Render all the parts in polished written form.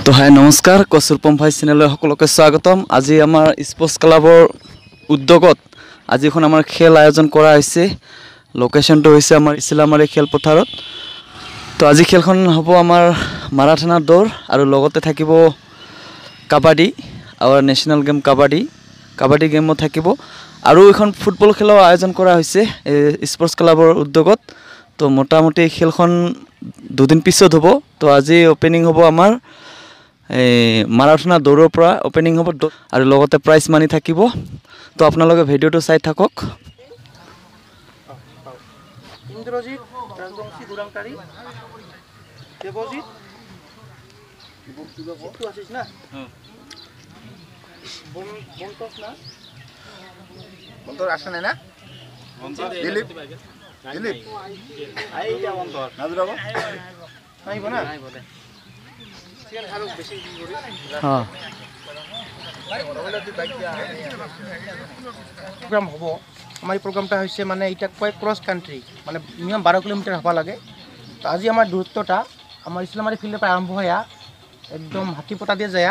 তো হাই নমস্কাৰ কচুৰ পম্পাই চেনেললৈ সকলোকে স্বাগতম। আজি আমাৰ স্পৰ্টছ ক্লাবৰ উদ্যোগত আজি এখন আমাৰ খেল আয়োজন কৰা হৈছে। লোকেশ্যনটো হৈছে আমাৰ ইছলামাৰী খেলপথাৰত। তো আজি খেলখন হ'ব আমাৰ মাৰাথানৰ দৌৰ আৰু লগতে থাকিব কাবাডী আৰু নেশ্যনেল গেম কাবাডী গেমো থাকিব আৰু এখন ফুটবল খেলৰ আয়োজন কৰা হৈছে স্পৰ্টছ ক্লাবৰ উদ্যোগত। তো মোটামুটি খেলখন দুদিন পিছত হ'ব। তো আজি অপেনিং হ'ব আমাৰ মাৰাথনৰ দৌৰৰ পৰা অপেনিং হ'ব আৰু লগতে প্ৰাইজ মানি থাকিব। তো আপোনালোকে ভিডিঅ'টো চাই থাকক। ইন্দ্ৰজিৎ ৰাজবংশী দুৰাংকাৰী দেৱজিৎ চিটু আছিস না বন্তস না বন্তর আসে নাই না দিলীপ আইটা বন্তর নাজুরাব আইব না আইব দে সিয়ান হারু বেশি করে হ্যাঁ প্রোগ্রাম হবো। আমার এই প্রোগ্রামটা হচ্ছে মানে এটা কয় ক্রস কান্ট্রি মানে মিনিমাম 12 কিলোমিটার হওয়া লাগে। তো আজি আমার দূরত্বটা আমার ইসলামারি ফিল্ডের পৰা আরম্ভ হইয়া একদম হাতিপতা দিয়ে যায়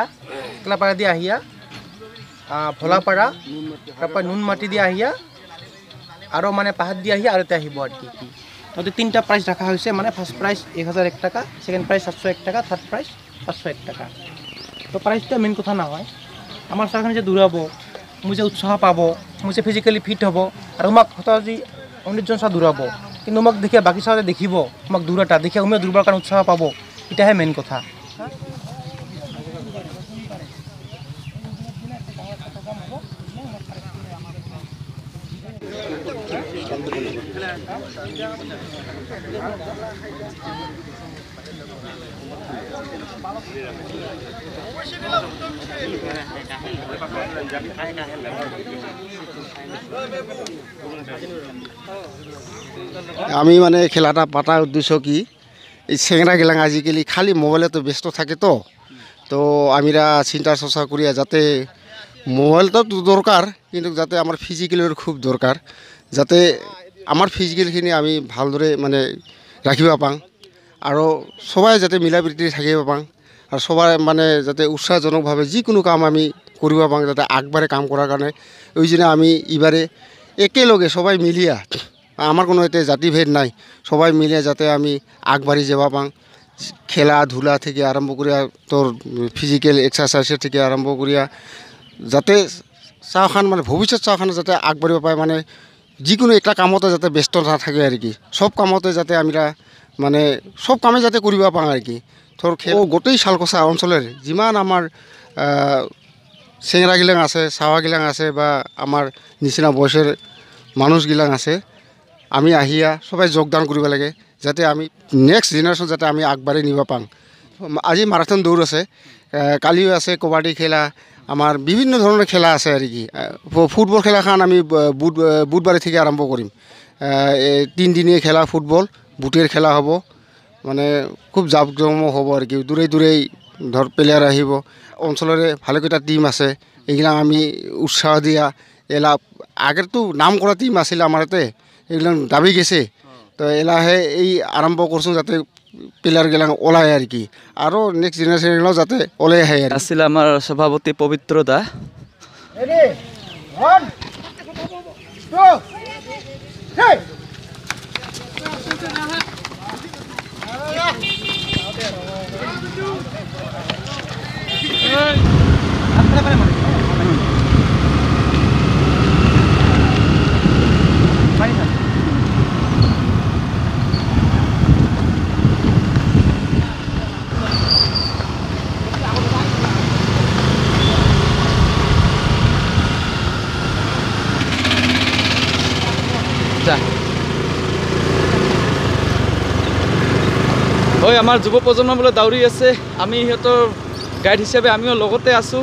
একলাপাড়া দিয়ে আহিয়া ভোলাপাড়া তারপর নুনমাটি দিয়ে আহিয়া আরও মানে পাহাড় দিয়ে আহিয়া আর আহিব আর কি। তাতে তিনটা প্রাইজ রাখা হয়েছে, মানে ফার্স্ট প্রাইজ 1001 টাকা, সেকেন্ড প্রাইজ 701 টাকা, থার্ড প্রাইজ 501 টাকা। তো প্রাইজটা মেন কথা না হয় আমার সারখানে যে দৌড়াব মই যে উৎসাহ পাব, মই যে ফিজিক্যালি ফিট হব আর আমাক হয়তো আজি 19 জন চাহ দৌড়াব কিন্তু আমাক দেখে বাকি চাহে দেখিব আমাক দৌড়াটা দেখে উমিও দৌড়ার কারণে উৎসাহ পাব, এটাহে মেন কথা। আমি মানে খেলাটা পাতার উদ্দেশ্য কি, এই চেংরা গেলাং আজিকালি খালি মোবাইলে তো ব্যস্ত থাকে। তো আমিরা চিন্তা চর্চা করিয়া যাতে মোবাইলটা তো দরকার কিন্তু যাতে আমার ফিজিক্যালের খুব দরকার, যাতে আমার ফিজিক্যালখিনি আমি ভালদরে মানে রাখিবা পাং আৰু সবাই যাতে মিলাপ্ৰীতি থাকিব পাং আৰু সবাই মানে যাতে উৎসাহজনকভাৱে যিকোনো কাম আমি কৰিব পাং, যাতে আগবাঢ়ে কাম কৰাৰ কাৰণে ওই জন্য আমি এবারে একেলগে সবাই মিলিয়া, আমার কোনো এতে জাতিভেদ নাই, সবাই মিলিয়ে যাতে আমি আগবাড়ি যাবা পাং। খেলাধুলা থেকে আরম্ভ করিয়া তোর ফিজিক্যাল এক্সারসাইজের থেকে আরম্ভ করিয়া যাতে চাওখান মানে ভবিষ্যৎ চাওখান যাতে আগবাঢ়িব পায়, মানে যিকোনো একটা কামতে যাতে ব্যস্ত নাথাকে আর কি, সব কামতে যাতে আমরা মানে সব কামে যাতে কৰিব পাং আৰ কি। তোৰ খেল গোটেই শালকচা অঞ্চলেৰ যিমান আমাৰ চেংৰাগিলাং আছে, চাৱাগিলাং আছে বা আমাৰ নিচিনা বয়সেৰ মানুষগিলাং আছে, আমি আহিয়া সবাই যোগদান কৰিব লাগে যাতে আমি নেক্সট জেনাৰেশন যাতে আমি আগবাঢ়ি নিব পাং। আজি মাৰাথন দৌৰ আছে, কালিও আছে কবাডি খেলা, আমার বিভিন্ন ধরনের খেলা আছে আর কি। ফুটবল খেলাখান আমি বুধবারে থেকে আরম্ভ করিম, 3 দিনীয়া খেলা ফুটবল, বুটের খেলা হব, মানে খুব জাকজমক হব আর কি। দূরে দূরেই ধর প্লেয়ার আহিব, অঞ্চলরে ভালো কটা টিম আছে, এইগুলা আমি উৎসাহ দিয়া এলা আগের তো নাম করা টিম আছিল আমার এতে, এগুলো দাবি গেছে। তো এলাহে এই আরম্ভ করছো যাতে প্লেয়ারগুলা ওলায় আর কি, আরও নেক্সট জেনারেশনগুলো যাতে ওলাই আহে। আছিল আমাৰ সভাপতি পবিত্ৰ দা। হয় আমাৰ যুৱ প্ৰজন্ম বোলে দাউৰি আছে, আমি সিহঁতৰ গাইড হিচাপে আমিও লগতে আছোঁ।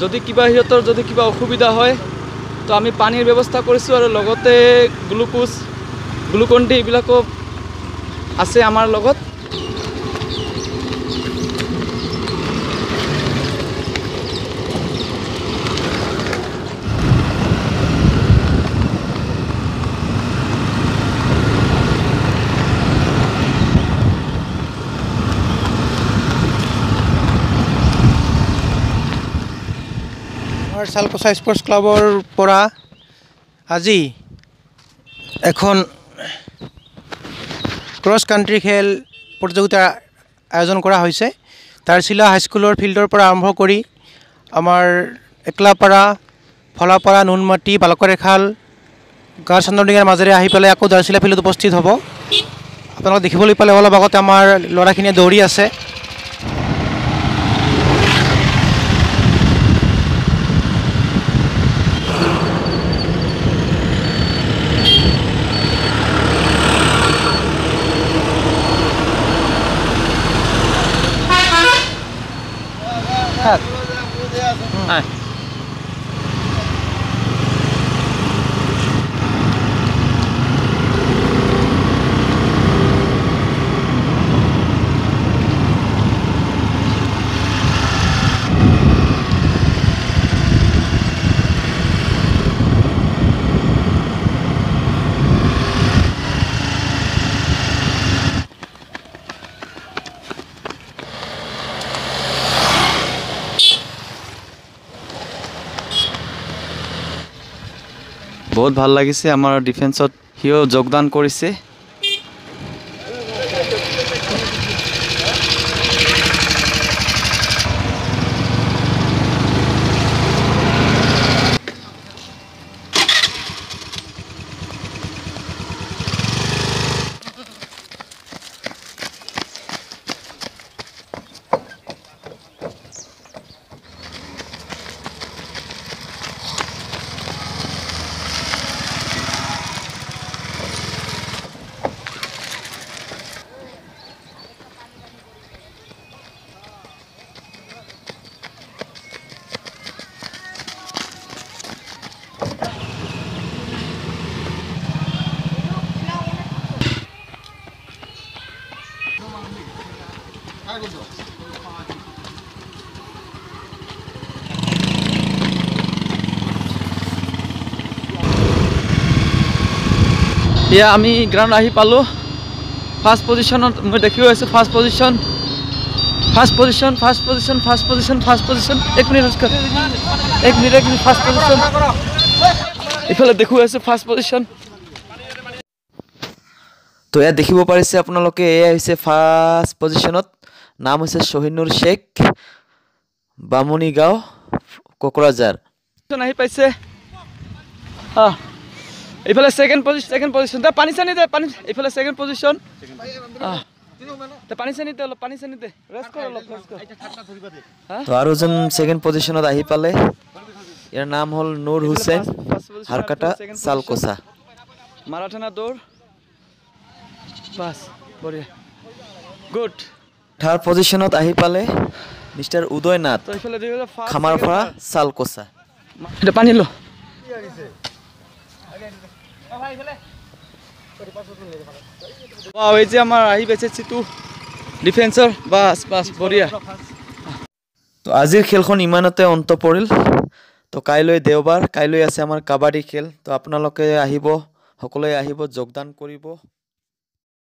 যদি কিবা সিহঁতৰ যদি কিবা অসুবিধা হয় তো আমি পানীৰ ব্যৱস্থা কৰিছোঁ আৰু লগতে গ্লুকন ডি এইবিলাকো আছে আমাৰ লগত। আমাৰ চালকোছা স্পৰ্টছ ক্লাবৰ পৰা আজি এখন ক্ৰছ কাণ্ট্ৰি খেল প্ৰতিযোগিতা আয়োজন কৰা হৈছে। তাৰ্চিলা হাইস্কুলৰ ফিল্ডৰ পৰা আৰম্ভ কৰি আমাৰ একলাপাৰা, ফলাপাৰা, নুনমাটি, বালকৰেখাল, গাঁৱৰ চন্দ্ৰডিঙাৰ মাজেৰে আহি পেলাই আকৌ দাৰ্চিলা ফিল্ডত উপস্থিত হ'ব। আপোনালোকে দেখিবলৈ পালে অলপ আগতে আমাৰ ল'ৰাখিনিয়ে দৌৰি আছে। বহুত ভাল লাগিছে, আমাৰ ডিফেন্সত সিও যোগদান কৰিছে। এতিয়া আমি গ্ৰাউণ্ড আহি পালোঁ। ফাৰ্ষ্ট পজিশ্যনত মই দেখিও আছোঁ। First position. এক মিনিট ফাৰ্ষ্ট পজিশ্যন। ইফালে দেখুৱাই আছোঁ ফাৰ্ষ্ট পজিশ্যন। তো ইয়াত দেখিব পাৰিছে আপোনালোকে, এয়া হৈছে ফাৰ্ষ্ট পজিশ্যনত। নাম হৈছে শ্বহিনুৰ শ্বেখ, বামুণী গাঁও, কোকৰাঝাৰ। আহি পাইছে। এইফালে ছেকেণ্ড পজিশ্যন। পানী চানী দে, পানী। এইফালে ছেকেণ্ড পজিশ্যন। পানী চানী দে, অলপ পানী চানী দে। তো আৰু এজন ছেকেণ্ড পজিশ্যনত আহি পালে। ইয়াৰ নাম হ'ল নুৰ হুছেইন, হাৰকাটা, চালকোছা। মাৰাথানা দৌৰ। বাছ, বঢ়িয়া, গুড। থাৰ্ড পজিশ্যনত আহি পালে মিষ্টাৰ উদয় নাথ, খামাৰপাৰা, চালকোছা। পানী ল। এই যে আমাৰ আহি পাইছে চিটু ডিফেন্সৰ। বাছ বাছ, বঢ়িয়া। তো আজিৰ খেলখন ইমানতে অন্ত পৰিল। তো কাইলৈ দেওবাৰ, কাইলৈ আছে আমাৰ কাবাডী খেল। তো আপোনালোকে আহিব, সকলোৱে আহিব, যোগদান কৰিব।